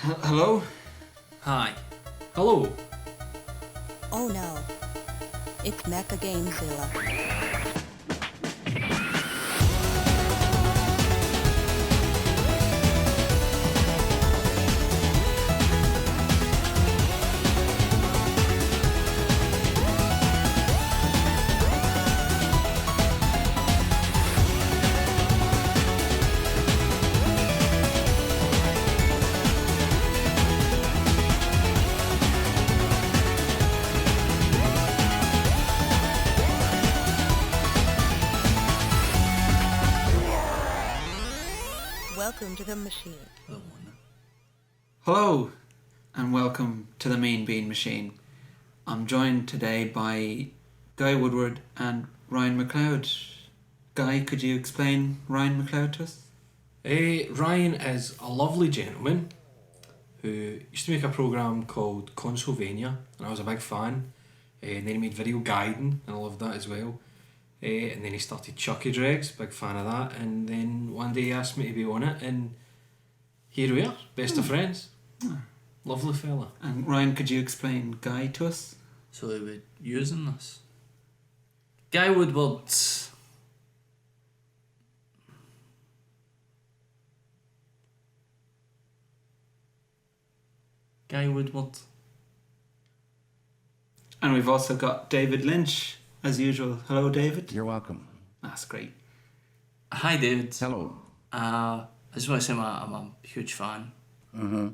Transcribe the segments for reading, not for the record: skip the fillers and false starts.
Hello? Hi. Hello. Oh no, it's Mecha Gamezilla. Welcome to the machine. Hello, and welcome to the Mean Bean Machine. I'm joined today by Guy Woodward and Ryan Macleod. Guy, could you explain Ryan Macleod to us? Ryan is a lovely gentleman who used to make a programme called Consolvania, and I was a big fan. And then he made video guiding, and I loved that as well. And then he started Chucky Dregs, big fan of that. And then one day he asked me to be on it, and here we are, best of friends. Lovely fella. And Ryan, could you explain Guy to us? So they were using this. Guy Woodward. Guy Woodward. And we've also got David Lynch, as usual. Hello, David. You're welcome. That's great. Hi, David. Hello. I just want to say I'm a huge fan. Mm-hmm.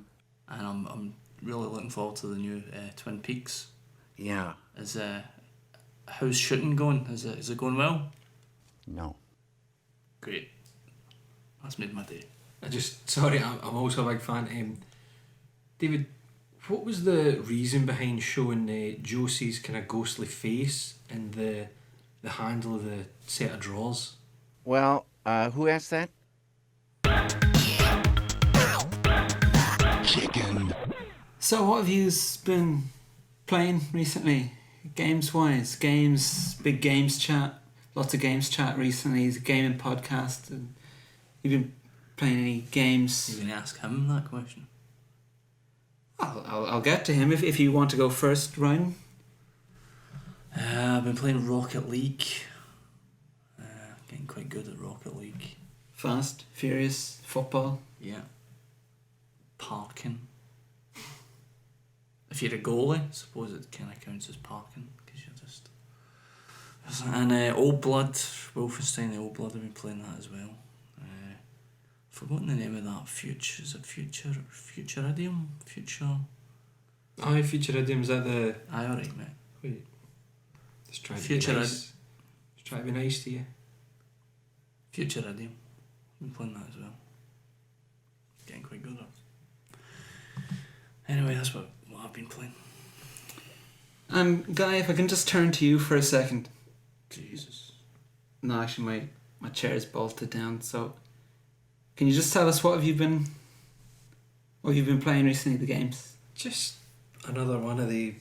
And I'm really looking forward to the new Twin Peaks. Yeah. How's shooting going? Is it going well? No. Great. That's made my day. I'm also a big fan. David, what was the reason behind showing Josie's kind of ghostly face in the handle of the set of drawers? Well, who asked that? Chicken. So what have you been playing recently? Games-wise? Games, big games chat. Lots of games chat recently. It's a gaming podcast. And you've been playing any games? You're going to ask him that question? I'll get to him if you want to go first, Ryan. I've been playing Rocket League. Getting quite good at Rocket League. Fast, furious, football. Yeah. Parking. If you're a goalie, I suppose it kind of counts as parking because you're just. And Old Blood, Wolfenstein, the Old Blood. I've been playing that as well. Forgotten the name of that. Is it Futuridium? Aye, Futuridium, is that the... Aye, alright, mate. Wait. Just trying to Future be nice. Just trying to be nice to you. Futuridium. I've been playing that as well. Getting quite good at it. Anyway, that's what I've been playing. Guy, if I can just turn to you for a second. Jesus. No, actually, my chair is bolted down, so... Can you just tell us what have you been playing recently, the games? Just another one of the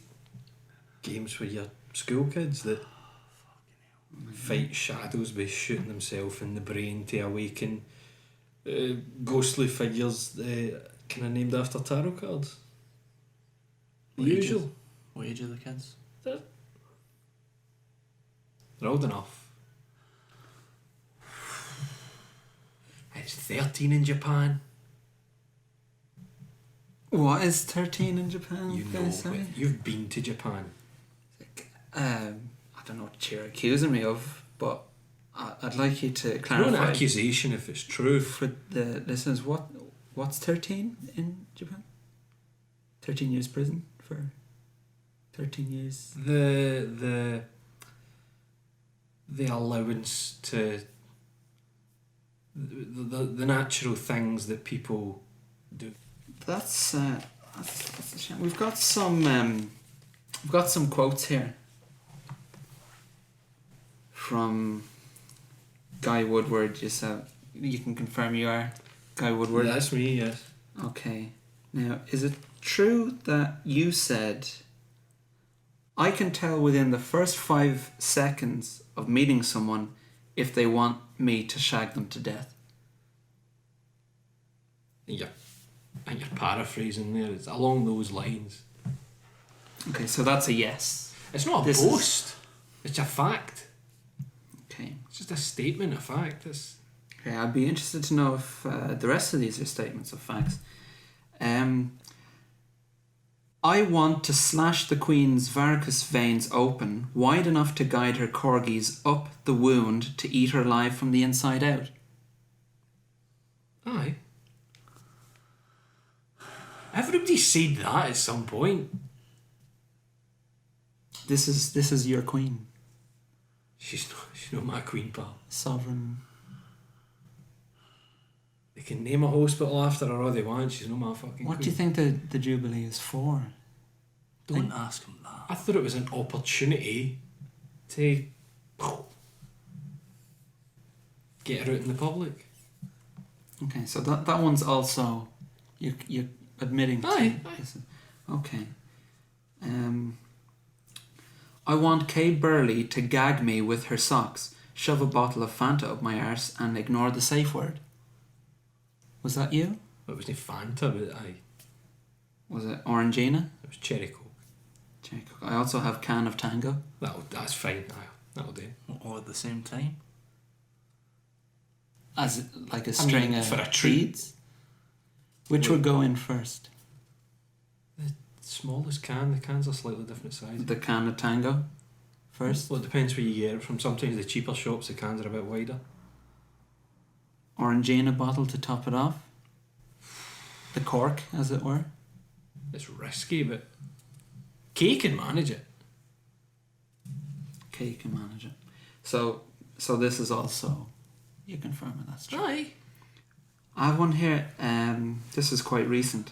games where you're school kids that fight shadows by shooting themselves in the brain to awaken ghostly figures kind of named after tarot cards. Usual. What age are the kids? They're old enough. It's 13 in Japan. What is 13 in Japan? You know, but you've been to Japan. I don't know what you're accusing me of, but I'd like you to No clarify. an accusation if it's true. For the listeners, what's 13 in Japan? 13 years prison for 13 years. The allowance to the natural things that people do. That's a shame. We've got some quotes here from Guy Woodward. You can confirm you are Guy Woodward. That's me, yes. Okay. Now, is it true that you said, I can tell within the first 5 seconds of meeting someone if they want me to shag them to death? Yeah. And you're paraphrasing there. It's along those lines. Okay, so that's a yes. It's not a This is- boast. It's a fact. Okay. It's just a statement of fact. Okay, I'd be interested to know if the rest of these are statements of facts. I want to slash the Queen's varicose veins open, wide enough to guide her corgis up the wound to eat her alive from the inside out. Aye. Everybody said that at some point. This is your Queen. She's not my queen, pal. Sovereign. They can name a hospital after her all they want. She's not my fucking What queen. do you think the Jubilee is for? Don't ask him that. I thought it was an opportunity to get her out in the public. Okay, so that one's also you're admitting to. Aye. This. Okay. I want Kay Burley to gag me with her socks, shove a bottle of Fanta up my arse, and ignore the safe word. Was that you? It wasn't Fanta, but aye. Was it Orangina? It was Cherry Coke. Check. I also have Can of Tango. That's fine. Aye, that'll do. All at the same time. As like a string of for a treat. beads. Which would go in first? Smallest can. The cans are slightly different size. The Can of Tango first. Well, it depends where you get it from. Sometimes the cheaper shops, the cans are a bit wider. Orangina bottle to top it off. The cork, as it were. It's risky, but Kay can manage it. Okay, you can manage it. So this is also, you confirm it, that's true. Aye. I have one here, this is quite recent.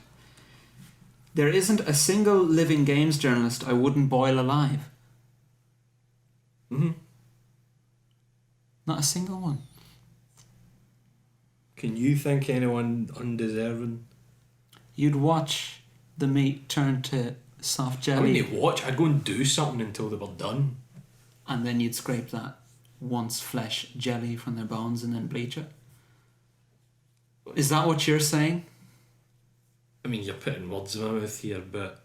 There isn't a single living games journalist I wouldn't boil alive. Mm-hmm. Not a single one. Can you think anyone undeserving? You'd watch the meat turn to soft I jelly, wouldn't watch. I'd go and do something until they were done. and then you'd scrape that once flesh jelly from their bones and then bleach it. Is that what you're saying? I mean, you're putting words in my mouth here, but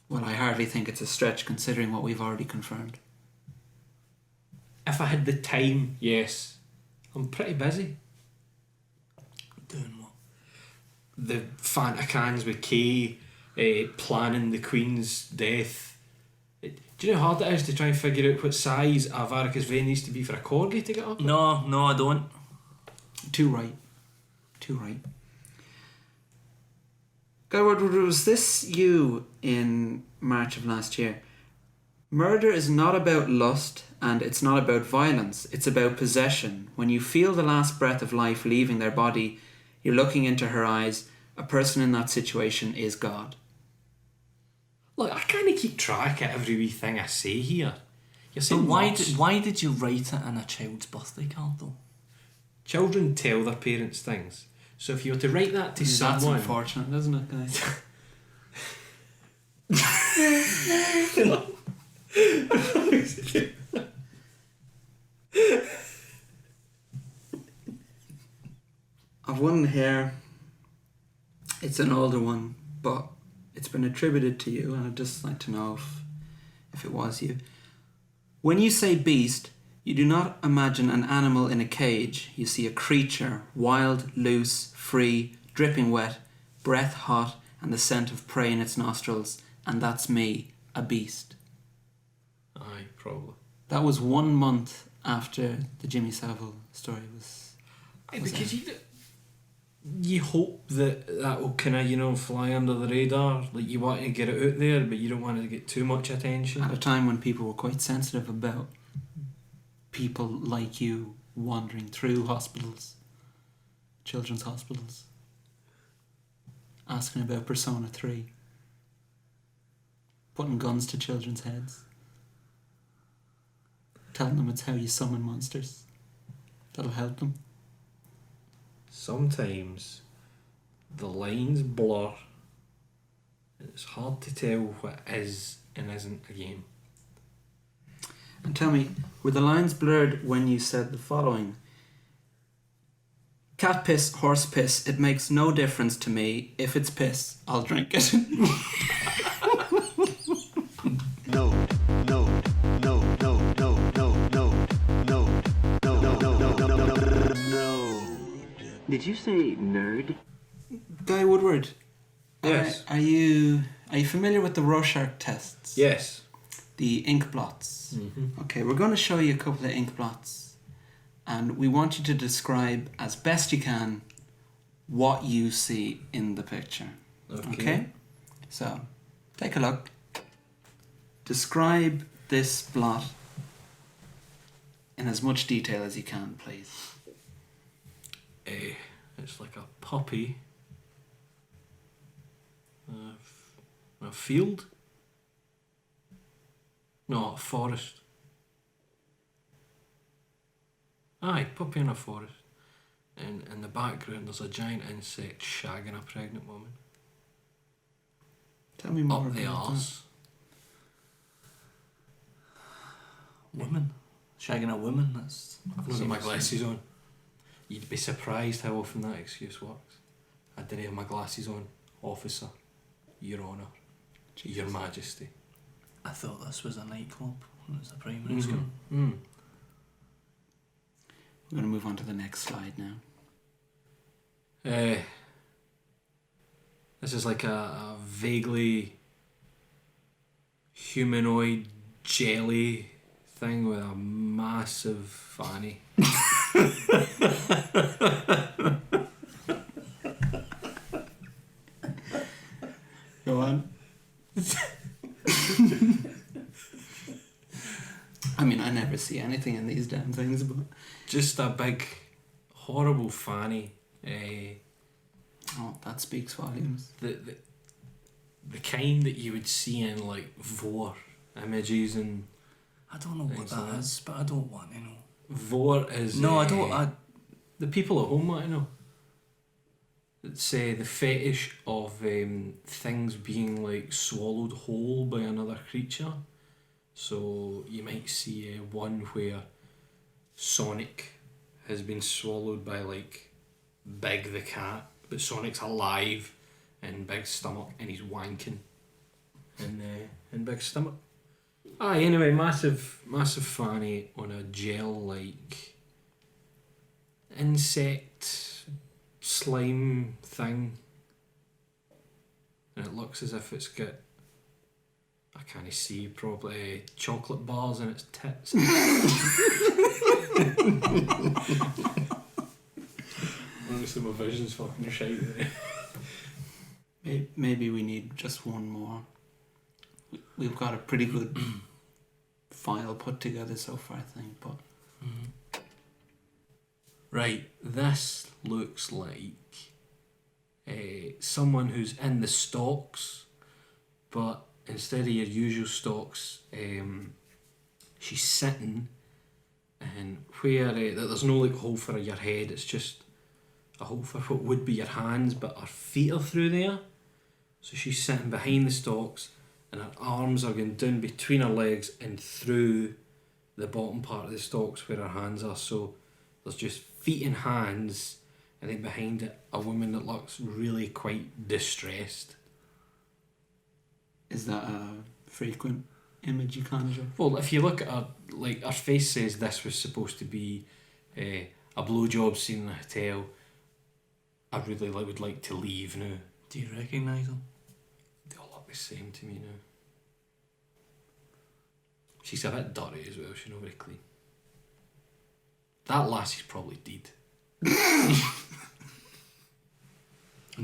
Well, I hardly think it's a stretch considering what we've already confirmed. if I had the time, yes. I'm pretty busy. Doing what? The Fanta cans with Kay, planning the Queen's death. Do you know how hard it is to try and figure out what size a varicose vein needs to be for a corgi to get up? No, I don't. Too right. Woodward, was this you in March of last year? Murder is not about lust and it's not about violence. It's about possession. When you feel the last breath of life leaving their body, you're looking into her eyes. A person in that situation is God. Look, I kind of keep track of every wee thing I say here. You're So saying why did you write it in a child's birthday card though? Children tell their parents things. So if you were to write that to That's someone... unfortunate, isn't it, guys? I've one here. It's an older one, but it's been attributed to you, and I'd just like to know if it was you. When you say beast, you do not imagine an animal in a cage. You see a creature, wild, loose, free, dripping wet, breath hot, and the scent of prey in its nostrils, and that's me, a beast. Aye, probably. That was 1 month after the Jimmy Savile story was... Aye, because you hope that will kind of, fly under the radar. Like, you want to get it out there, but you don't want it to get too much attention. At a time when people were quite sensitive about people like you wandering through hospitals, children's hospitals, asking about Persona 3, putting guns to children's heads, telling them it's how you summon monsters. That'll help them. Sometimes the lines blur. It's hard to tell what is and isn't a game. And tell me, were the lines blurred when you said the following? Cat piss, horse piss, it makes no difference to me. If it's piss, I'll drink it. No, no, no, no, no, no, no, no, no, no, no, no, no, no, no. Did you say nerd? Guy Woodward. Yes. Are you familiar with the Rorschach tests? Yes. The ink blots. Mm-hmm. Okay, we're going to show you a couple of ink blots, and we want you to describe as best you can what you see in the picture. Okay? So, take a look. Describe this blot in as much detail as you can, please. It's like a puppy. A field? No, a forest. Aye, puppy in a forest. And in the background there's a giant insect shagging a pregnant woman. Tell me more Up the about that. arse. Woman. Shagging a woman, that's... I've not got my glasses on. You'd be surprised how often that excuse works. I didn't have my glasses on. Officer. Your Honour. Your Majesty. I thought this was a nightclub. It was a primary school. Mm. We're going to move on to the next slide now. This is like a vaguely humanoid jelly thing with a massive fanny. Go on. I mean, I never see anything in these damn things, but... Just a big, horrible fanny. Oh, that speaks volumes. The kind that you would see in like Vor images and... I don't know what Things that like that. is, but I don't want to know. Vor is... No, I don't... The people at home want to know. It's the fetish of things being like swallowed whole by another creature. So you might see one where Sonic has been swallowed by like Big the cat, but Sonic's alive in Big's stomach and he's wanking in Big's stomach. Anyway, massive fanny on a gel-like insect slime thing, and it looks as if it's got, I can't see properly, chocolate bars in its tits. Honestly, my vision's fucking shite there. Maybe we need just one more. We've got a pretty good file put together so far, I think, but... Right, this looks like someone who's in the stocks, but instead of your usual stocks, she's sitting, and where there's no like hole for your head, it's just a hole for what would be your hands, but her feet are through there. So she's sitting behind the stocks, and her arms are going down between her legs and through the bottom part of the stocks where her hands are. So there's just feet and hands, and then behind it a woman that looks really quite distressed. Is that a frequent image you conjure? Well, if you look at her, like her face says this was supposed to be a blowjob scene in a hotel. I really would like to leave now. Do you recognise them? They all look the same to me now. She's a bit dirty as well, she's not very clean. That lassie's probably dead.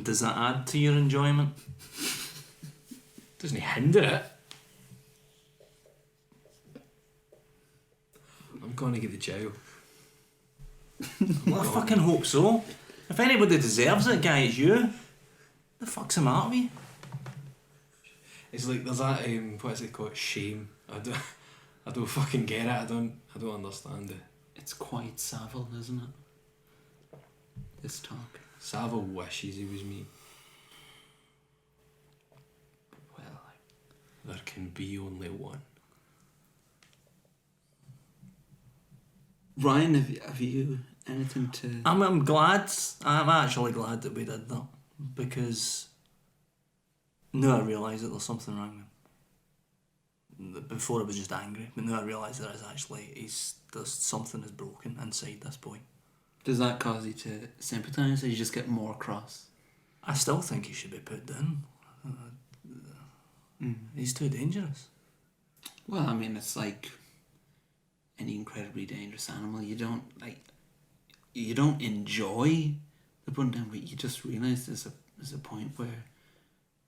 Does that add to your enjoyment? Doesn't hinder it. I'm gonna get to jail. Well, I fucking hope so. If anybody deserves it, guy, it's you. The fuck's the matter with you? It's like there's that what is it called? Shame. I don't fucking get it. I don't understand it. It's quite Savile, isn't it? This talk. Savile wishes he was me. Well, There can be only one. Ryan, have you Anything to... I'm glad. I'm actually glad that we did that because now I realise that there's something wrong with him. Before I was just angry, but now I realise that there's something is broken inside this boy. Does that cause you to sympathise, or you just get more cross? I still think he should be put down. He's too dangerous. Well, I mean, it's like any incredibly dangerous animal. You don't enjoy the putting down, but you just realise there's a point where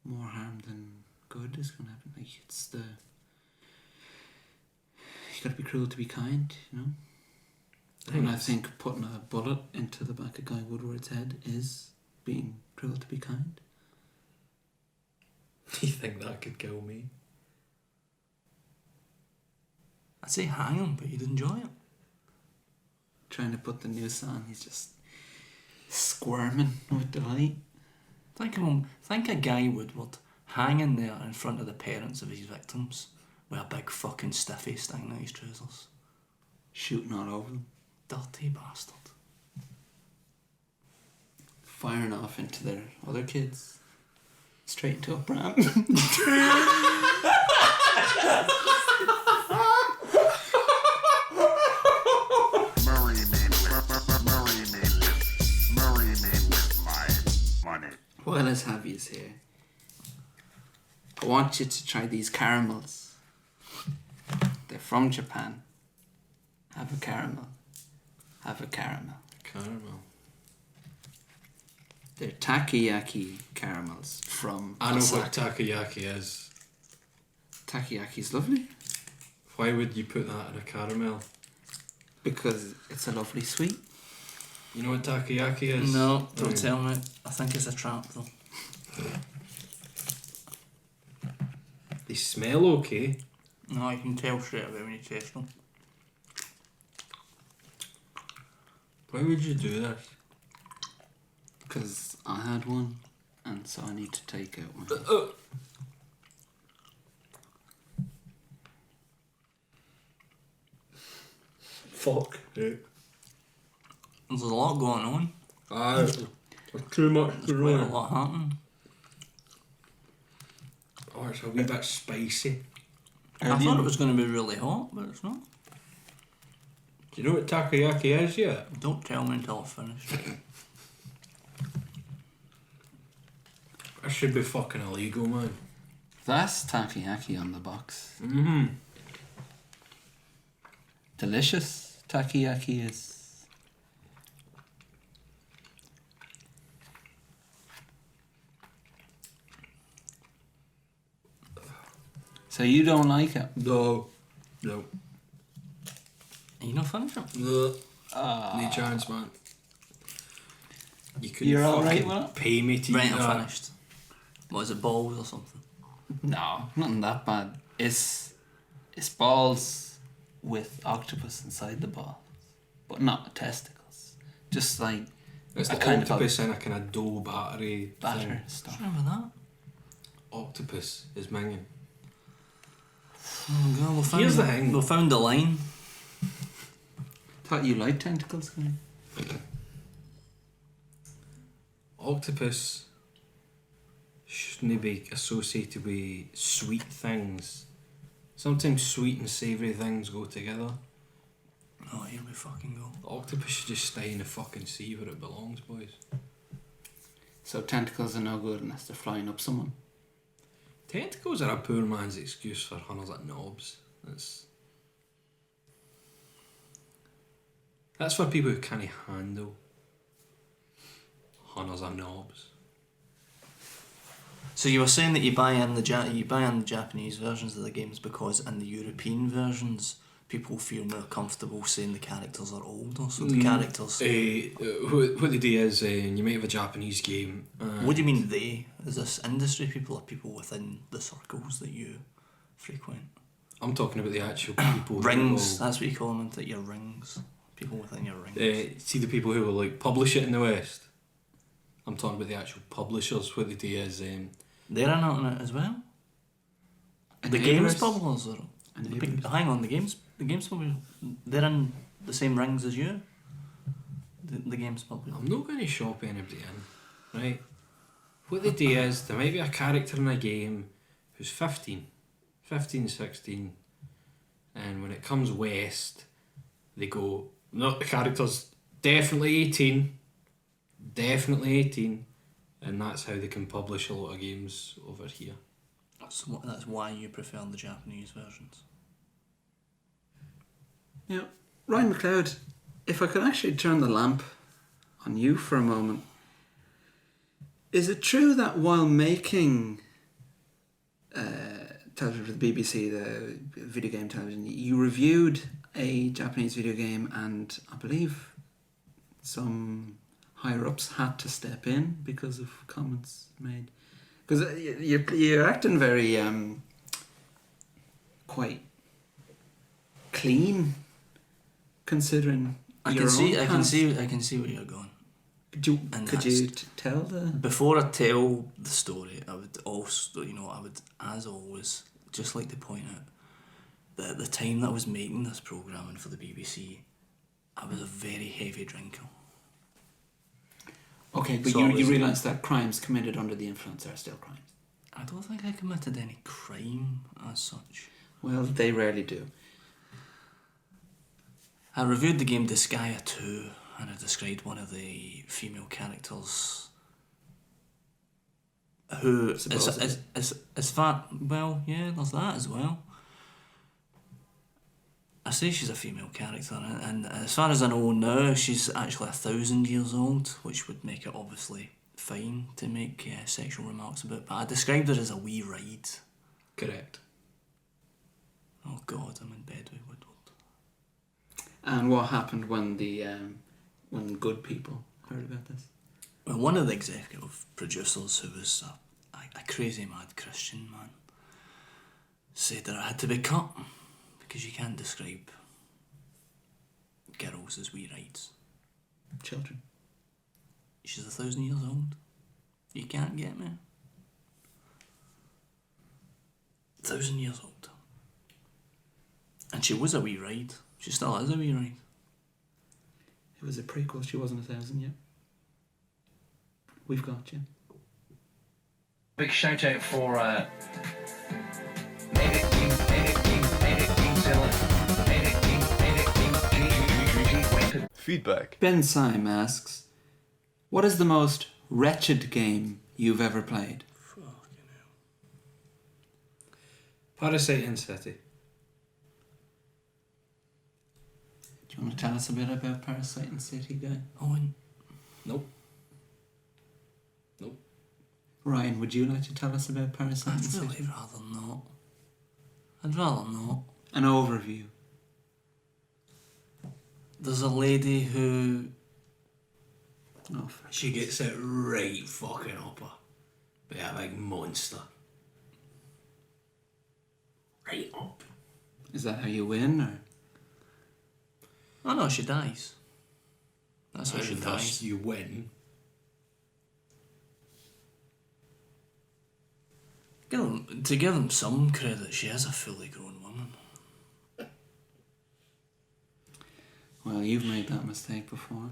more harm than good is going to happen. Like, you got to be cruel to be kind, you know. And I think putting a bullet into the back of Guy Woodward's head is being cruel to be kind. You think that could kill me? I'd say hang him, but you'd enjoy it. Trying to put the noose on, he's just squirming with delight. Think of Guy Woodward hanging there in front of the parents of his victims with a big fucking stiffy sticking out his trousers. Shooting all over them. Dirty bastard. Firing off into their other kids. Straight into a pram. Marry me with my money. Well, let's have yous here. I want you to try these caramels. They're from Japan. Have a caramel. Have a caramel. Caramel. They're takoyaki caramels from I know Osaka. what takoyaki is. Takoyaki's lovely Why would you put that in a caramel? because it's a lovely sweet. You know what takoyaki is? No, don't Right. tell me. I think it's a trap though. They smell okay. No, you can tell straight away when you taste them. Why would you do this? Because I had one, and so I need to take out one. Fuck. Right. There's a lot going on. Too much There's quite a lot happening. Oh, it's a wee bit spicy. I thought it was going to be really hot, but it's not. Do you know what takoyaki is yet? Don't tell me until I've finished. That should be fucking illegal, man. That's takoyaki on the box. Mm-hmm. Delicious takoyaki is. So you don't like it? No. No. Are you not finished it? No. No chance, man. You couldn't You're all right fucking with it? pay me to Right, eat I'm that. finished. What is it, balls or something? No, nothing that bad. It's balls with octopus inside the balls, but not testicles. Just like It's a the kind of octopus in a kind of dough battery batter thing. stuff. Remember that? Octopus is minging. Oh god, Here's the thing. We found the line. Thought you liked tentacles, Connie. Octopus shouldn't be associated with sweet things. Sometimes sweet and savoury things go together. Oh, here we fucking go. The octopus should just stay in the fucking sea where it belongs, boys. So tentacles are no good unless they're flying up someone. Tentacles are a poor man's excuse for hunters at knobs. That's for people who can't handle hunters at knobs. So you were saying that you buy in the Japanese versions of the games because in the European versions people feel more comfortable saying the characters are older. So the characters. What they do is you might have a Japanese game. What do you mean they? Is this industry people or people within the circles that you frequent? I'm talking about the actual people. Rings. That's what you call them, into your rings. People within your rings. See the people who will like publish it in the West. I'm talking about the actual publishers. What they do is They're in on it as well. The games publishers are. Hang on, the games publishers. They're in the same rings as you. the game's popular. I'm not going to shop anybody in, right? What they do is, there might be a character in a game who's 15, 16, and when it comes west, they go, no, the character's definitely 18, and that's how they can publish a lot of games over here. So that's why you prefer the Japanese versions. Now, Ryan Macleod, if I could actually turn the lamp on you for a moment, is it true that while making television for the BBC, the video game television, you reviewed a Japanese video game, and I believe some higher-ups had to step in because of comments made? Because you're acting very quite clean, considering I your can see own I can past. see I can see where you're going. Could you tell the... Before I tell the story, I would also, I would, as always, just like to point out that at the time that I was making this programming for the BBC, I was a very heavy drinker. Okay, but So you realise that crimes committed under the influence are still crimes. I don't think I committed any crime as such. Well, they rarely do. I reviewed the game Disgaea 2, and I described one of the female characters who is far, well, yeah, there's that as well. I say she's a female character, and as far as I know now, she's actually 1,000 years old, which would make it obviously fine to make sexual remarks about. But I described her as a wee ride. Correct. Oh God, I'm in bed with Woodward. And what happened when when good people heard about this? Well, one of the executive producers, who was a crazy mad Christian man, said that it had to be cut because you can't describe girls as wee rides. Children. She's 1,000 years old. You can't get me. 1,000 years old. And she was a wee ride. She still is a wee ride. It was a prequel. She wasn't 1,000 yet. We've got you. Big shout out for Feedback. Ben Syme asks, what is the most wretched game you've ever played? Parasite in City. Do you want to tell us a bit about Parasite and City, guy? Owen. Nope. Ryan, would you like to tell us about Parasite and I'd City? really rather not. I'd rather not. An overview. There's a lady who... Oh, She gets it right fucking up her by a big monster. Right up. is that how you win, or? Oh no, she dies. That's how she And dies. thus you win. To give them some credit, she is a fully grown woman. Well, you've made that mistake before.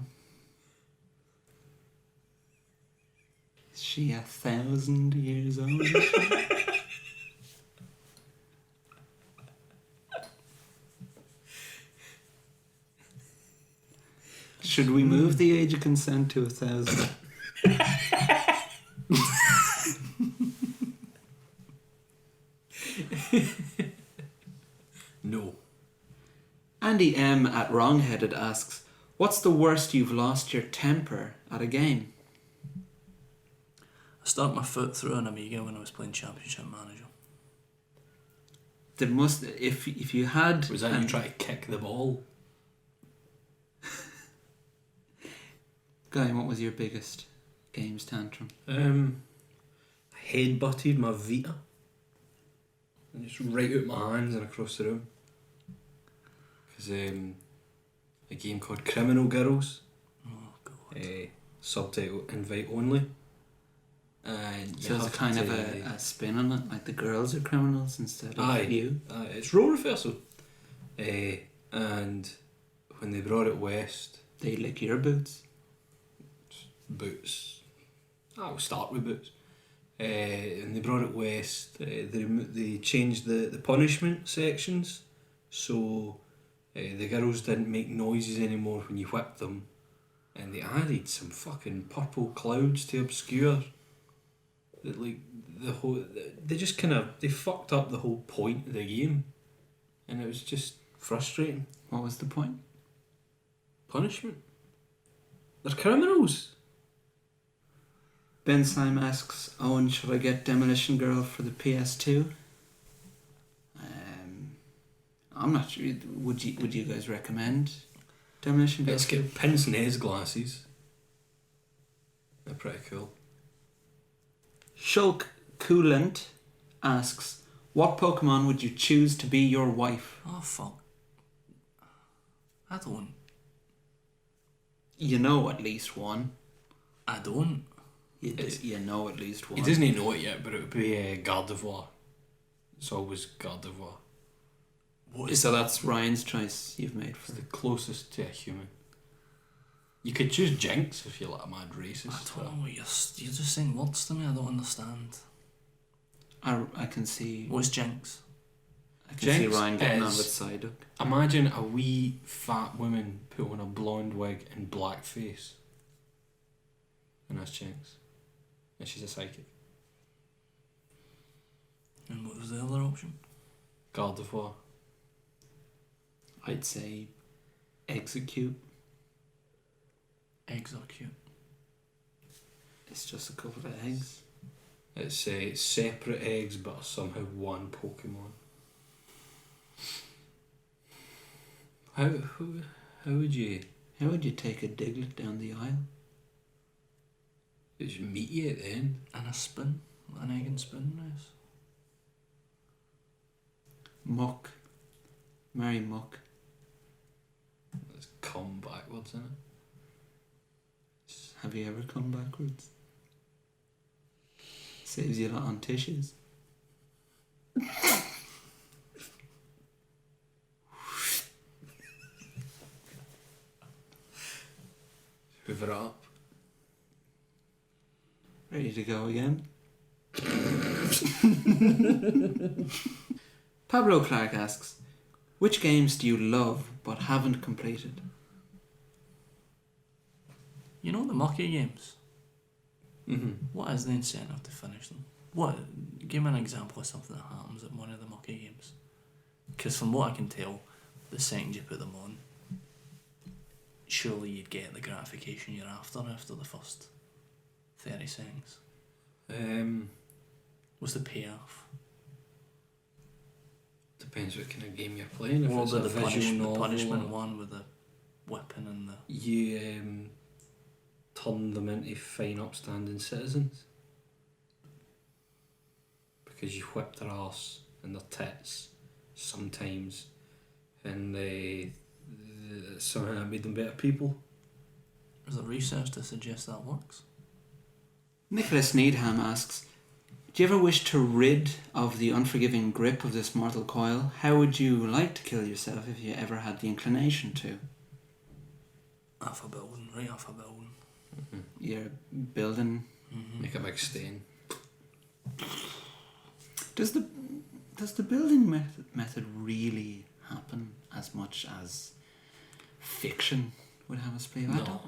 Is she 1,000 years old? Is she? Should we move the age of consent to 1,000? No. Andy M at Wrongheaded asks, what's the worst you've lost your temper at a game? I stuck my foot through an Amiga when I was playing Championship Manager. There must, if you had... Was that you try to kick the ball? Guy, what was your biggest games tantrum? I headbutted my Vita. And just right out my hands and across the room. Because a game called Criminal Girls. Oh God. Subtitle Invite Only. And So there's a kind of a spin on it, like the girls are criminals instead of you. It's role reversal. And when they brought it west, They lick your boots. boots. I'll start with boots. And they brought it west. They changed the punishment sections, so the girls didn't make noises anymore when you whipped them, and they added some fucking purple clouds to obscure. Like the whole, they just they fucked up the whole point of the game, and it was just frustrating. What was the point? Punishment. They're criminals. Ben Syme asks, Owen, should I get Demolition Girl for the PS2? I'm not sure. Would you guys recommend Demolition Girl? Let's get pince nez glasses. They're pretty cool. Shulk Coolant asks, what Pokemon would you choose to be your wife? Oh, fuck. I don't. You know at least one. I don't. You know at least one. He doesn't even know it yet, but it would be Gardevoir. It's always Gardevoir. So that's Ryan's choice you've made It's for the closest to a human. You could choose Jinx if you're like a mad racist. I don't know what you're just saying words to me I don't understand. I can see. What's Jinx? I can see Jinx Ryan getting on is- with Psyduck. Imagine a wee fat woman put on a blonde wig and black face. And that's Jinx. And she's a psychic. And what was the other option? Gardevoir. I'd say Execute. Eggs are cute. It's just a couple of eggs. It's separate eggs but somehow one Pokemon. How would you... How would you take a Diglett down the aisle? Just meet you at the end. And a spin. An egg and spin race. Muck. Marry Muck. Let's come backwards in it. Have you ever come backwards? Saves you a lot on tissues. Hoover it up. Ready to go again? Pablo Clark asks, which games do you love but haven't completed? You know the Mucky games? Mm-hmm. What is the incentive to finish them? What? Give me an example of something that happens at one of the Mucky games. Because from what I can tell, the second you put them on, surely you'd get the gratification you're after the first 30 seconds. What's the payoff? Depends what kind of game you're playing. If What it's about a the visual punishment novel, one with the whipping and the... you turn them into fine upstanding citizens. Because you whip their arse and their tits sometimes, and they somehow made them better people. Is there research to suggest that works? Nicholas Needham asks, do you ever wish to rid of the unforgiving grip of this mortal coil? How would you like to kill yourself if you ever had the inclination to? Off a building, right off a building. You're building... Make a big stain. Does the building method really happen as much as fiction would have us believe? No.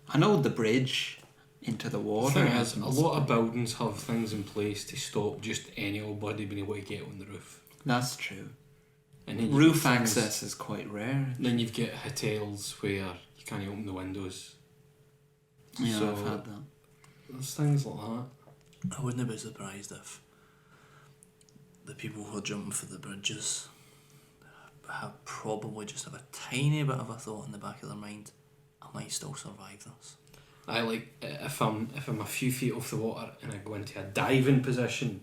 I know the bridge into the water. The thing is, a lot of buildings have things in place to stop just any old body being able to get on the roof. That's true. And then Roof access is quite rare. Then you've got hotels where you can't open the windows. Yeah, So- I've had that. There's things like that. I wouldn't be surprised if the people who are jumping for the bridges probably just have a tiny bit of a thought in the back of their mind, I might still survive this. I like if I'm a few feet off the water and I go into a diving position,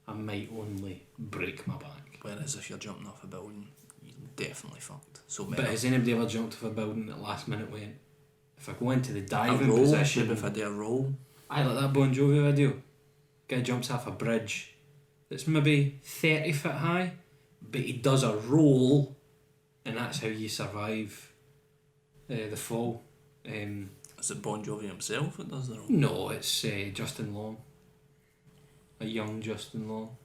I might only break my back. Whereas if you're jumping off a building, you're definitely fucked. So But has anybody ever jumped off a building at last minute went, if I go into the a diving roll, position, maybe if I do a roll, I like that Bon Jovi video. Guy jumps off a bridge that's maybe 30 foot high, but he does a roll, and that's how you survive the fall. is Is it Bon Jovi himself that does the role? No, it's Justin Long. A young Justin Long.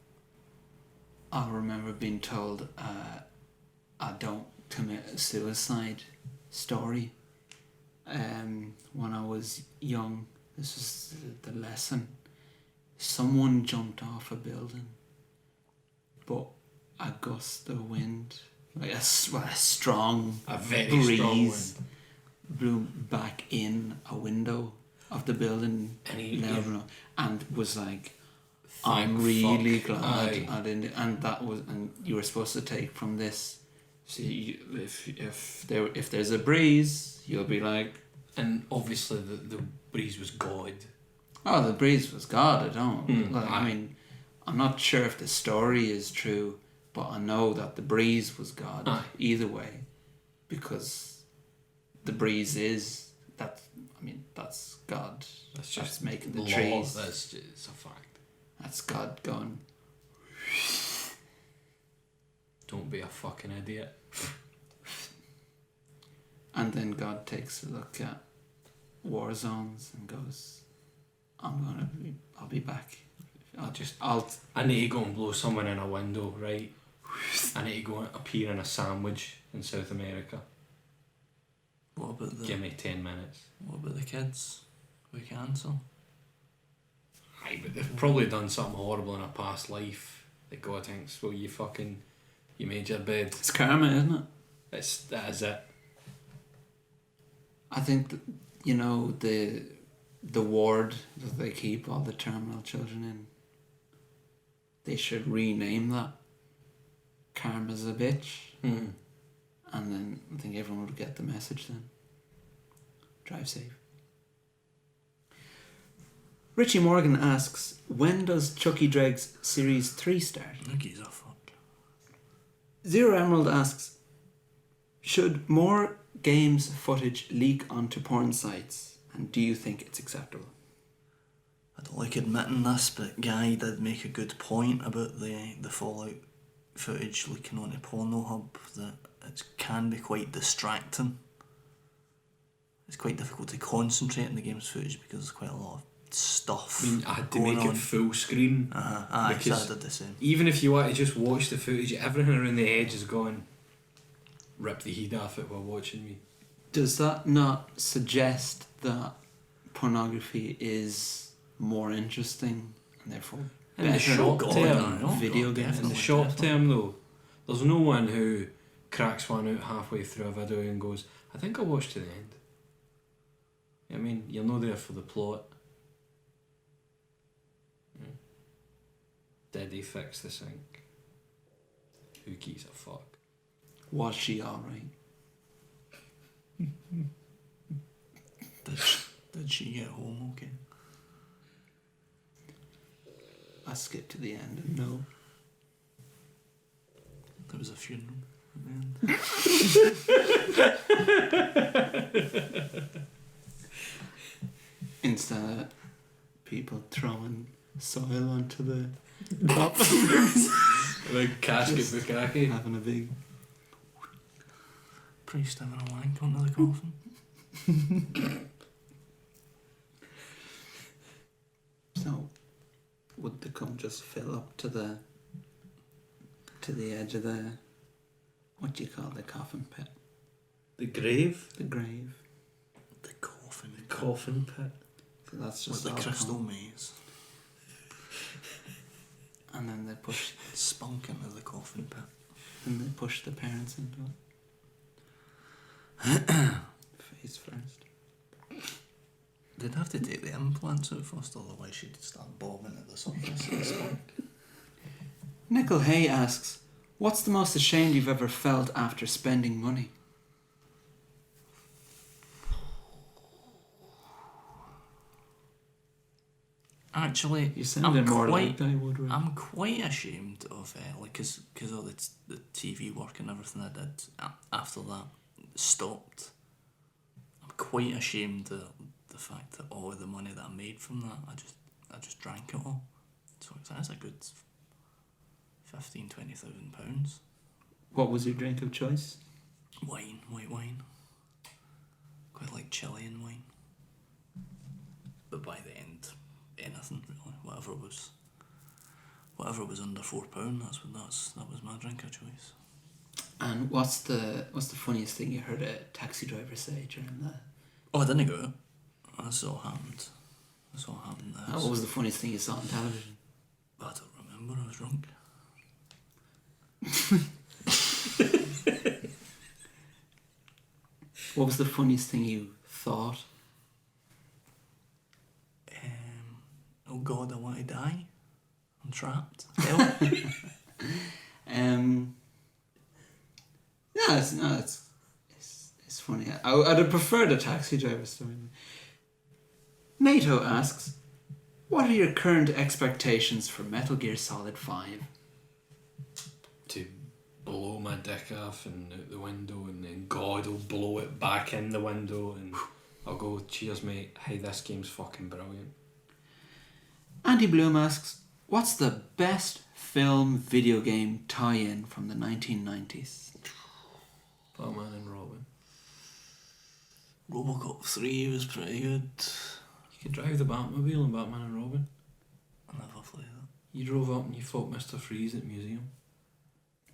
I remember being told I don't commit a suicide story. When I was young, this was the lesson. Someone jumped off a building, but a gust of wind, like a strong A very breeze, strong wind. blew back in a window of the building and was like, I'm Thank really fuck. glad Aye. I didn't. And that was, and you were supposed to take from this. See, if there's a breeze, you'll be like, And obviously the breeze was God. oh, the breeze was God. I don't. I aye. mean, I'm not sure if the story is true, but I know that the breeze was God. Aye. Either way, because the breeze is that. I mean, that's God. That's just making the law. trees. It's a fact. That's God going. Don't be a fucking idiot. And then God takes a look at war zones and goes, I'll be back. I need to go and blow someone in a window, right? I need to go and appear in a sandwich in South America. What about the Give me 10 minutes. What about the kids with cancer? Aye, but they've probably done something horrible in a past life that God thinks, well, you made your bed. It's karma, isn't it? That is it. I think that, the ward that they keep all the terminal children in, they should rename that Karma's a bitch. Mm. And then I think everyone would get the message then. Drive safe. Richie Morgan asks, when does Chucky Dregs Series 3 start? Who gives a fuck? Zero Emerald asks, should more games footage leak onto porn sites, and do you think it's acceptable? I don't like admitting this, but Guy did make a good point about the Fallout footage leaking onto Pornhub, that it can be quite distracting. It's quite difficult to concentrate on the game's footage because there's quite a lot of stuff. I mean, I had to going make on. it full screen. Aye, so I because did the same. even if you want to just watch the footage, everything around the edge is going, rip the heat off it while watching me. Does that not suggest that pornography is more interesting and therefore In the better short than term, video games? in the short term though, there's no one who cracks one out halfway through a video and goes, I think I'll watch to the end. I mean, you're not there for the plot. Did he fix the sink? Who gives a fuck? Was she alright? Did she get home okay? I skipped to the end and no. There was a funeral at the end. Instead of people throwing soil onto the top, Like casket bukkake. having a big. Priest having a wank onto the coffin. So, would the cum just fill up to the edge of the, what do you call the coffin pit? The grave? The grave. The coffin. The coffin pit. So that's With just the all crystal cum. maze. And then they push, Spunk into the coffin pit. the parents into it. Face first. They'd have to take the implants out first, otherwise she'd start bobbing at the surface of the spunk. Nickel Hay asks, what's the most ashamed you've ever felt after spending money? Actually, You sounded more like that, Woodward. I'm quite ashamed of because of the TV work and everything I did after that stopped. I'm quite ashamed of the fact that all of the money that I made from that, I just drank it all. So that's a good £15,000-20,000. What was your drink of choice? White wine. Quite like Chilean wine. but by the end, anything really, whatever was under £4. That was my drink of choice. And what's the funniest thing you heard a taxi driver say during that? Oh, I didn't go. That's all happened. There. What was the funniest thing you saw on television? I don't remember. I was drunk. What was the funniest thing you thought? Oh God, I want to die. I'm trapped. It's funny. I'd have preferred a taxi driver story. NATO asks, what are your current expectations for Metal Gear Solid 5? To blow my dick off and out the window, and then God will blow it back in the window, and I'll go, cheers mate, hey, this game's fucking brilliant. Andy Bloom asks, what's the best film video game tie-in from the 1990s? Batman and Robin. Robocop 3 was pretty good. You could drive the Batmobile in Batman and Robin. I never played that. You drove up and you fought Mr. Freeze at the museum.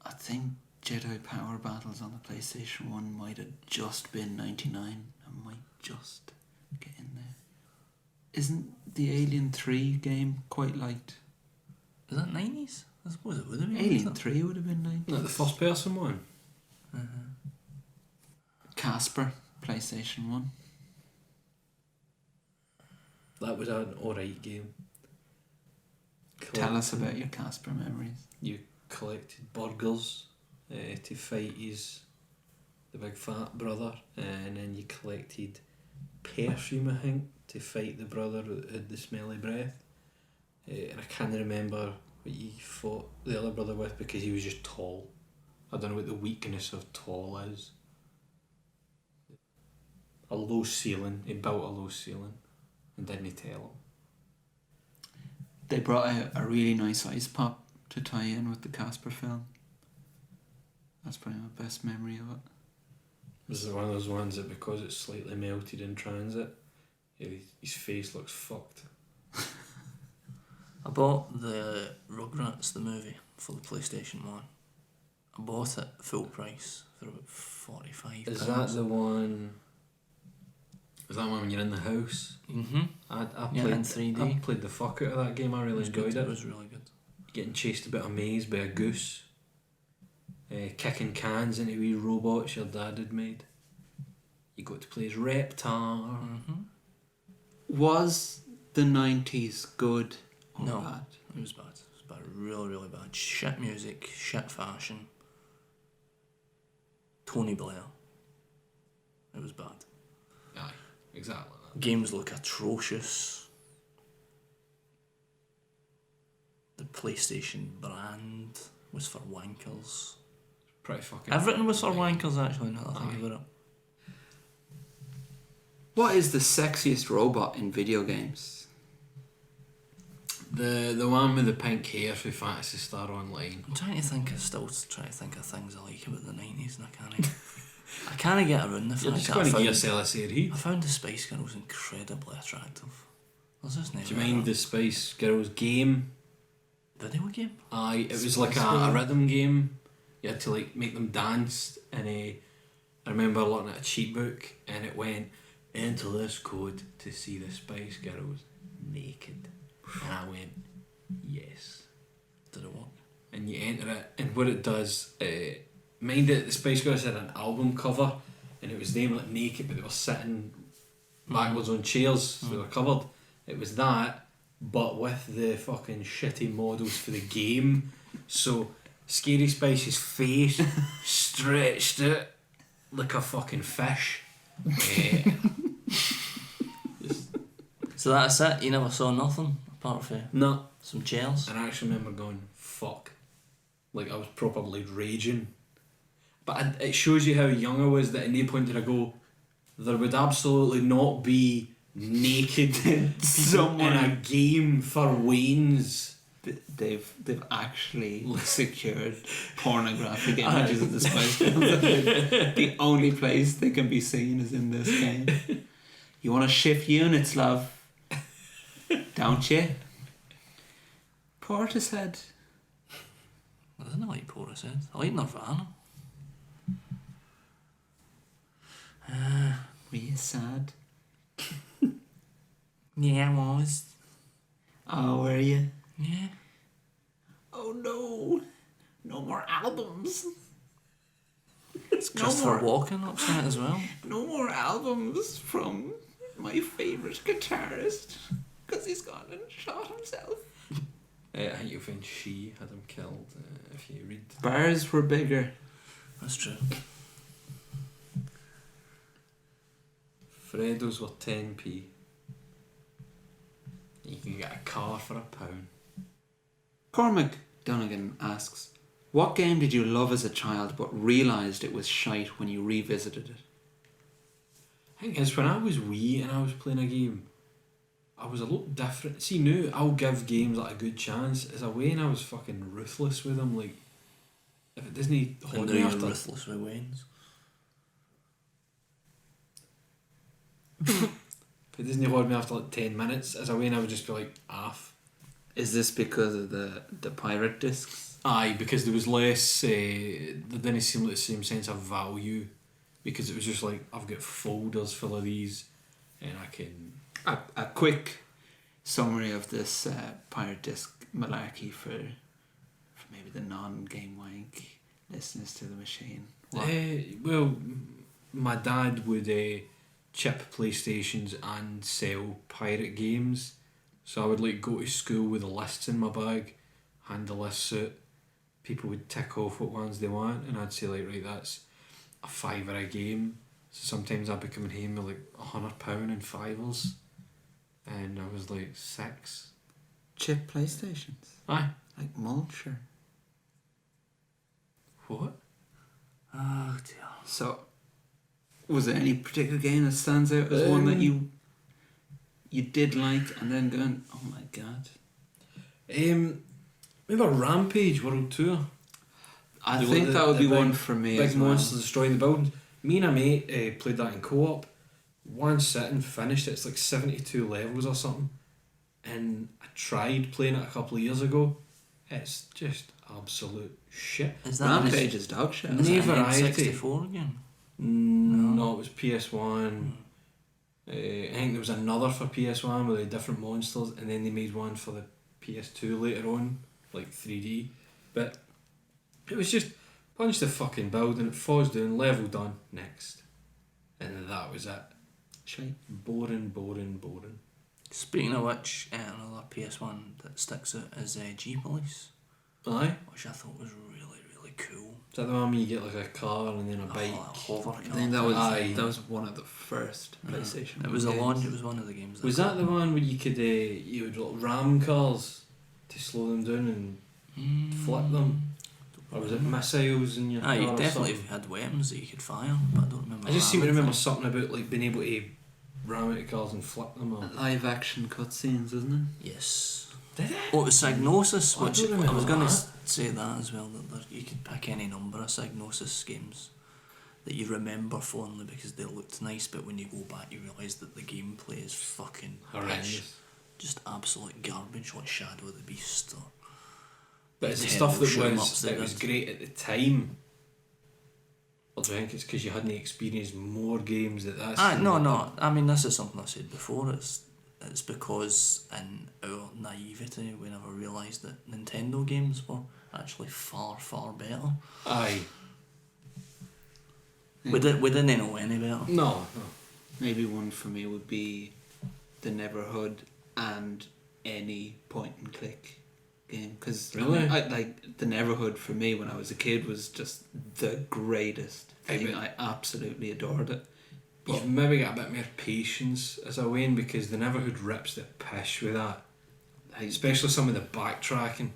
I think Jedi Power Battles on the PlayStation 1 might have just been 99. I might just get in there. Isn't the Alien 3 game quite liked? Is that 90s? I suppose it would have been. Alien 3 would have been 90s. Like the first person one? Casper, PlayStation 1. That was an alright game. Tell us about your Casper memories. You collected burgers to fight the big fat brother, and then you collected perfume, I think, to fight the brother that had the smelly breath. And I can't remember what you fought the other brother with because he was just tall. I don't know what the weakness of tall is. A low ceiling. He built a low ceiling and didn't tell him. They brought out a really nice ice pop to tie in with the Casper film. That's probably my best memory of it. Was it one of those ones that because it's slightly melted in transit, his face looks fucked? I bought the Rugrats, the movie, for the PlayStation 1. I bought it full price for about £45. Is that the one? Is that one when you're in the house? Mm-hmm. I Yeah, played in 3D. I played the fuck out of that game. I really enjoyed it. It was really good. Getting chased about a maze by a goose. Kicking cans into wee robots your dad had made. You got to play as Reptar. Mm-hmm. Was the 90s good or No, bad? it was bad. It was bad. Really, really bad. Shit music, shit fashion. Tony Blair. It was bad. Aye, exactly that. Games look atrocious. The PlayStation brand was for wankers. Pretty fucking. Everything was for wankers, actually, now that I think about it. What is the sexiest robot in video games? The one with the pink hair for Fantasy Star Online. I'm trying to think of things I like about the 90s, and I can't get around the You're fact just that going to get yourself a series. I found the Spice Girls incredibly attractive. There's this name. Do you mind the Spice Girls game? Video game? Aye, it was like Spice a Girls. rhythm game. You had to like make them dance, and I remember looking at a cheat book, and it went, enter this code to see the Spice Girls naked. And I went, yes. Did it work? And you enter it, and what it does, mind that the Spice Girls had an album cover, and it was them like naked, but they were sitting backwards on chairs, so they were covered. It was that, but with the fucking shitty models for the game. So Scary Spice's face stretched out like a fucking fish. So that's it? You never saw nothing apart from No. some chairs? And I actually remember going, fuck. Like, I was probably raging. But it shows you how young I was that at no point did I go, there would absolutely not be naked people in a game for Wayne's. They've actually secured pornographic images of the Spice Girls. The only place they can be seen is in this game. You want to shift units, love? Don't you? Portishead. I don't like Portishead. I like Nirvana. Were you sad? Yeah, I was. Oh, were you? Yeah. Oh no. No more albums. It's Christopher Walken upset as well. No more albums from my favourite guitarist. Because he's gone and shot himself. I think you'll find she had him killed if you read. Bars were bigger. That's true. Freddos were 10p. You can get a car for £1. Cormac Donegan asks, what game did you love as a child but realised it was shite when you revisited it? I think it's when I was wee and I was playing a game, I was a lot different. See, now I'll give games like a good chance. As a way, and I was fucking ruthless with them. Like, if it doesn't hold me after, ruthless with Wayne's. if it doesn't hold me after like 10 minutes, as a way, and I would just be like, "Aff." Is this because of the pirate discs? Aye, because there was less. There didn't seem like the same sense of value, because it was just like I've got folders full of these, and I can. A quick summary of this pirate disc malarkey for maybe the non-game wank listeners to the machine. Well, my dad would chip PlayStations and sell pirate games, so I would like go to school with the lists in my bag, hand the lists out. People would tick off what ones they want, and I'd say like, right, that's a £5 a game. So sometimes I'd be coming home with like £100 in fivers. And I was like 6. Chip PlayStations? Aye. Like Mulcher. What? Oh dear. So, was there any particular game that stands out as one that you did like and then going, oh my god? Remember Rampage World Tour? I think that would be one for me Big as well. monsters destroying the buildings. Me and a mate played that in co-op. One sitting, finished it. It's like 72 levels or something. And I tried playing it a couple of years ago. It's just absolute shit. Is that Rampage is dog shit. Is it an variety. N64 again? No, it was PS1. I think there was another for PS1 with different monsters, and then they made one for the PS2 later on, like 3D. But it was just punch the fucking building, it falls down, level done, next. And that was it. Shite. Boring. Speaking of which, another PS1 that sticks out is G-Police, Aye. which I thought was really, really cool. Is that the one where you get like a car and then a bike? Hover car. I think that was Aye. one of the first PlayStation. It was a games. launch. It was one of the games. Was that the one where you could you would like, ram cars to slow them down and flip them? Or was it missiles in your car? You or definitely something? had weapons that you could fire, but I don't remember. I just seem to ramming remember things. something about like being able to ram out cars and flip them. Or... Live action cutscenes, isn't it? Yes. Did it? Oh, it was Psygnosis, I which don't I remember was going to that. say that as well. That you could pick any number of Psygnosis games that you remember fondly because they looked nice, but when you go back, you realise that the gameplay is fucking pish. Horrendous. Just absolute garbage, like Shadow of the Beast. Or But it's the Terrible stuff that shoot-em-ups they was did. great at the time. Or do you think it's because you hadn't experienced more games that that's... No. I mean, this is something I said before. It's because in our naivety we never realised that Nintendo games were actually far, far better. Aye. We didn't know any better. No. Maybe one for me would be the Neverhood and any point and click game. Because Really? I like the Neverhood for me when I was a kid was just the greatest thing. I absolutely adored it. You've maybe got a bit more patience as a Wayne because the Neverhood rips the pish with that. Especially some of the backtracking.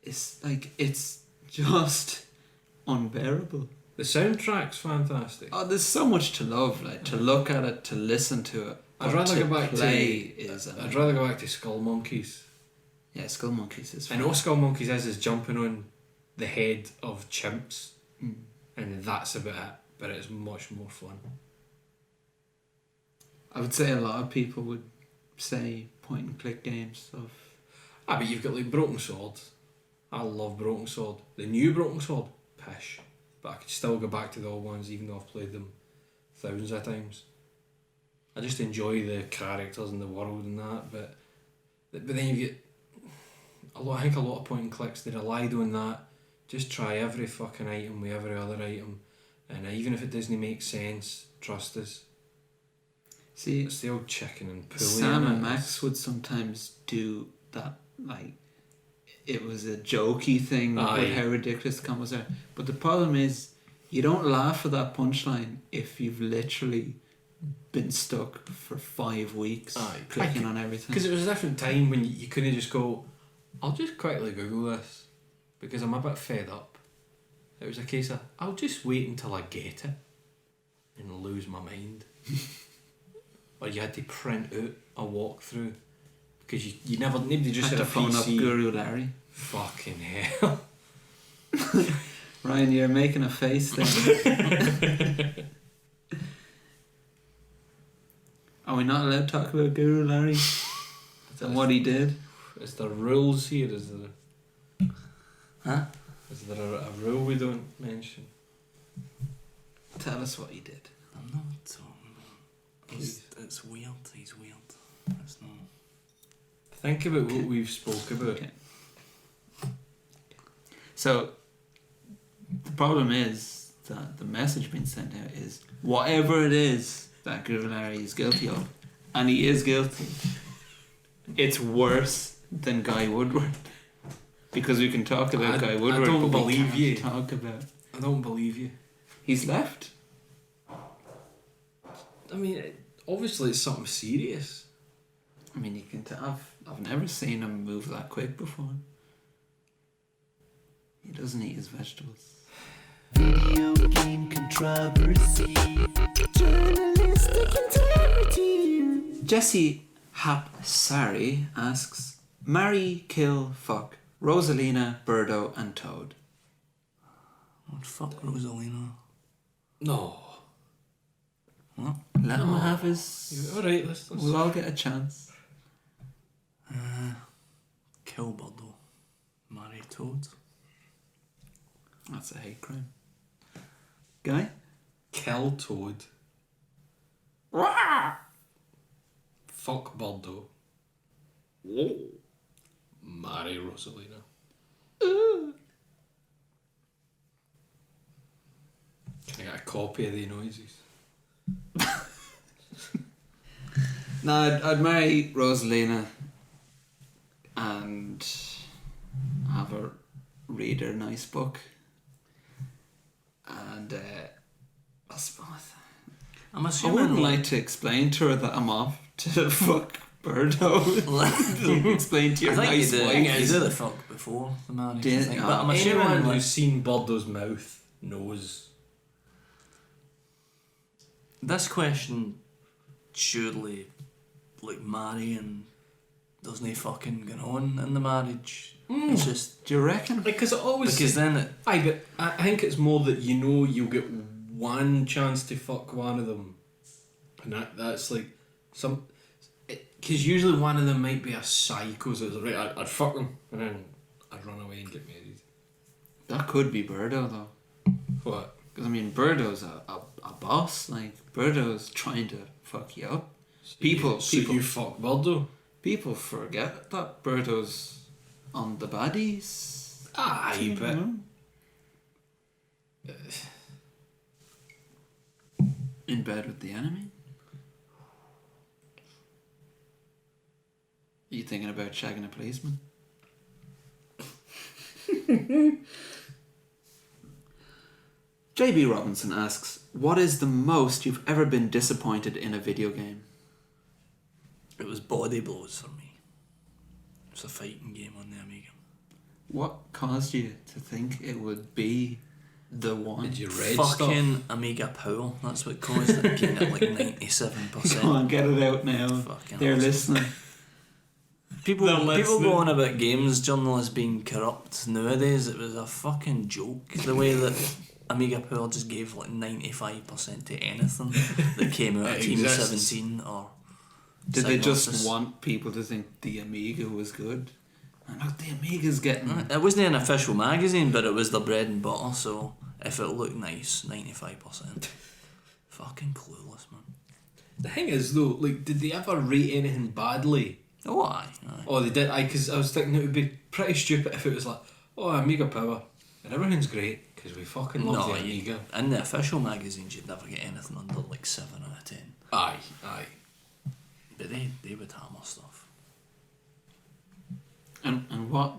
It's like it's just unbearable. The soundtrack's fantastic. Oh, there's so much to love. Like to look at it, to listen to it. I'd but rather to go back play to... is I'd rather go back to Skull Monkeys. yeah, Skull Monkeys is. And all Skull Monkeys is jumping on the head of chimps. And that's about it. But it's much more fun. I would say a lot of people would say point and click games of. But you've got like Broken Sword. I love Broken Sword. The new Broken Sword, pish. But I could still go back to the old ones even though I've played them thousands of times. I just enjoy the characters and the world and that, but then you get I think a lot of point and clicks, they relied on that. Just try every fucking item with every other item, and even if it doesn't make sense, trust us. See, it's the old chicken and pulley. Sam and Max would sometimes do that, like it was a jokey thing with how ridiculous the combos are. But the problem is, you don't laugh at that punchline if you've literally been stuck for 5 weeks clicking on everything. Because it was a different time when you couldn't just go, I'll just quickly Google this because I'm a bit fed up. It was a case of, I'll just wait until I get it and lose my mind. Or you had to print out a walkthrough because nobody just had a phone PC. Up Guru Larry. Fucking hell. Ryan, you're making a face there. Are we not allowed to talk about Guru Larry and what he did? Is there rules here? Is there? Huh? Is there a rule we don't mention? Tell us what he did. I'm not talking about. It's weird. He's weird. It's not. Think about what we've spoke about. Okay. So the problem is that the message being sent out is whatever it is that Guru Larry is guilty of, and he is guilty, it's worse than Guy Woodward. Because we can talk about Guy Woodward, I don't but believe we you. can't talk about. I don't believe you. He's left. I mean, obviously it's something serious. I mean, you can tell. I've never seen him move that quick before. He doesn't eat his vegetables. Video game controversy. Journalistic integrity. Jesse Hapsari asks, marry, kill, fuck Rosalina, Birdo and Toad. Oh, fuck Rosalina. No. What? Let him have his... Alright, let's We'll all get a chance. Kill Birdo. Marry Toad. That's a hate crime. Guy? Kill Toad. Fuck Birdo. Marry Rosalina. Can I get a copy of the noises? No, I'd marry Rosalina and have her read her nice book. And I suppose I'm I assuming. wouldn't like to explain to her that I'm off to fuck Birdo. Explain to your I think nice you wife. did the fuck before the marriage. Did- I think. yeah. But I'm assuming Anyone like, who's seen Birdo's mouth knows. this question surely, like, marrying, there's no fucking going on in the marriage. It's just Do you reckon? Because it always... because then it, But I think it's more that you know you'll get one chance to fuck one of them. And that's like some... Because usually one of them might be a psycho, so it's like, right, I'd fuck them, and then I'd run away and get married. That could be Birdo though. What? Because I mean, Birdo's a boss. Like, Birdo's trying to fuck you up. People you fuck Birdo? People forget that Birdo's on the baddies. Aye, but... In bed with the enemy. Are you thinking about shagging a policeman? JB Robinson asks, what is the most you've ever been disappointed in a video game? it was Body Blows for me. It's a fighting game on the Amiga. What caused you to think it would be the one? Did you read Fucking stuff? Amiga Power. That's what caused it being at like 97%. Come on, get it out now. Fucking They're awesome. listening. People They're go listening. on about games journalists being corrupt nowadays. It was a fucking joke. The way that Amiga Power just gave like 95% to anything that came out of It Team exists. 17 or Did they just synopsis. want people to think the Amiga was good? And look, the Amiga's getting... It wasn't an official magazine, but it was their bread and butter, so if it looked nice, 95%. Fucking clueless, man. The thing is though, like, did they ever rate anything badly? Oh, aye. Oh, they did. Because I was thinking it would be pretty stupid if it was like, oh, Amiga Power, and everything's great because we fucking love the Amiga. In the official magazines, you'd never get anything under like 7 out of 10. Aye. But they would hammer stuff. And what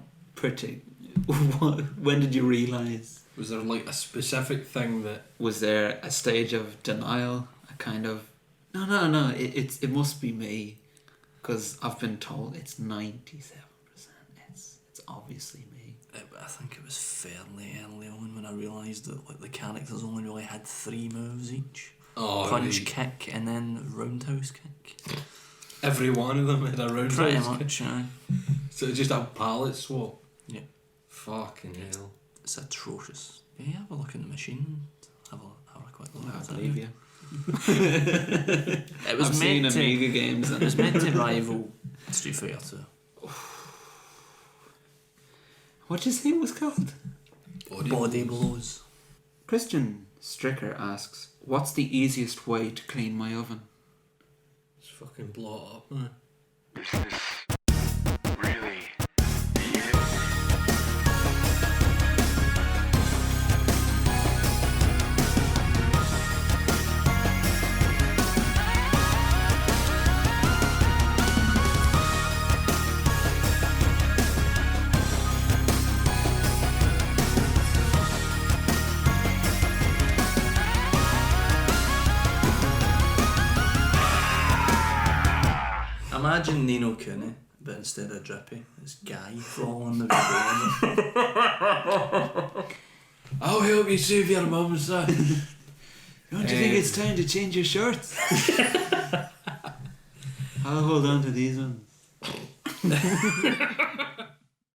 when did you realise? Was there like a specific thing that... Was there a stage of denial? A kind of... No, it must be me. Because I've been told it's 97%. It's obviously me. I think it was fairly early on when I realised that like the characters only really had 3 moves each. Oh, Punch, really? kick, and then roundhouse kick. Every one of them had a round Pretty house much, kick. aye. So it just a palette swap. Yeah. Fucking hell. It's atrocious. Yeah, have a look in the machine. Have a quick look I at believe it. you. It was I've seen meant to. Amiga games. It was meant to rival Street Fighter 2. What did you say it was called? Body blows. Christian Stricker asks, what's the easiest way to clean my oven? Just fucking blow it up, man. Is this really you? Imagine Nino Kuni, but instead of Drippy, it's Guy following the video. I'll help you save your mum, son. Don't you think it's time to change your shorts? I'll hold on to these ones.